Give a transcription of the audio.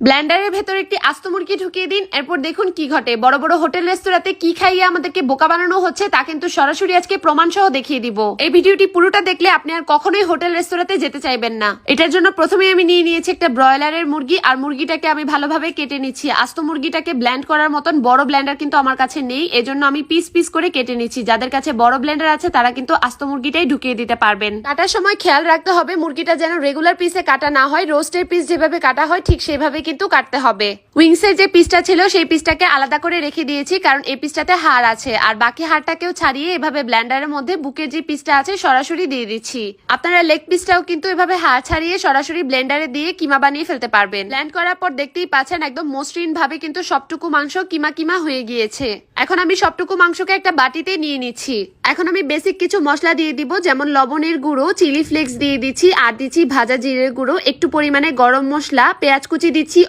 ব্লেন্ডারের ভেতর একটি আস্ত মুরগি ঢুকিয়ে দিন, এরপর দেখুন কি ঘটে। বড় বড় হোটেল রেস্তোরাঁতে কি খাইয়ে আমাদেরকে বোকা বানানো হচ্ছে তা কিন্তু সরাসরি আজকে প্রমাণ সহ দেখিয়ে দিব। এই ভিডিওটি পুরোটা দেখলে আপনি আর কখনোই হোটেল রেস্তোরাঁতে যেতে চাইবেন না। এটার জন্য প্রথমে আমি নিয়ে নিয়েছি একটা ব্রয়লারের মুরগি, আর মুরগিটাকে আমি ভালোভাবে কেটে নিচ্ছি। আস্ত মুরগিটাকে ব্লেন্ড করার মতন বড় ব্লেন্ডার কিন্তু আমার কাছে নেই, এজন্য আমি পিস পিস করে কেটে নিচ্ছি। যাদের কাছে বড় ব্লেন্ডার আছে তারা কিন্তু আস্ত মুরগিটাই ঢুকিয়ে দিতে পারবেন। কাটার সময় খেয়াল রাখতে হবে মুরগিটা যেন রেগুলার পিসে কাটা না হয়, রোস্টের পিস যেভাবে কাটা হয় ঠিক সেভাবে কিন্তু কাটতে হবে। উইংসের যে পিসটা ছিল সেই পিসটাকে আলাদা করে রেখে দিয়েছি, কারণ এই পিসটাতে হাড় আছে, আর বাকি হাড়টাকেও ছাড়িয়ে এভাবে ব্লেন্ডারের মধ্যে বুকের যে পিসটা আছে সরাসরি দিয়ে দিচ্ছি। আপনারা লেগ পিসটাও কিন্তু এভাবে হাড় ছাড়িয়ে সরাসরি ব্লেন্ডারে দিয়ে কিমা বানিয়ে ফেলতে পারবেন। ব্লেন্ড করার পর দেখতেই পাচ্ছেন একদম মসৃণ ভাবে কিন্তু সবটুকু মাংস কিমা কিমা হয়ে গিয়েছে। এখন আমি সবটুকু মাংসকে একটা বাটিতে নিয়ে নিচ্ছি। এখন আমি বেসিক কিছু মশলা দিয়ে দিব, যেমন লবণের গুঁড়ো, চিলি ফ্লেক্স দিয়ে দিচ্ছি, আর দিচ্ছি ভাজা জিরের গুঁড়ো, একটু পরিমাণে গরম মশলা, পেঁয়াজ কুচি দিচ্ছি,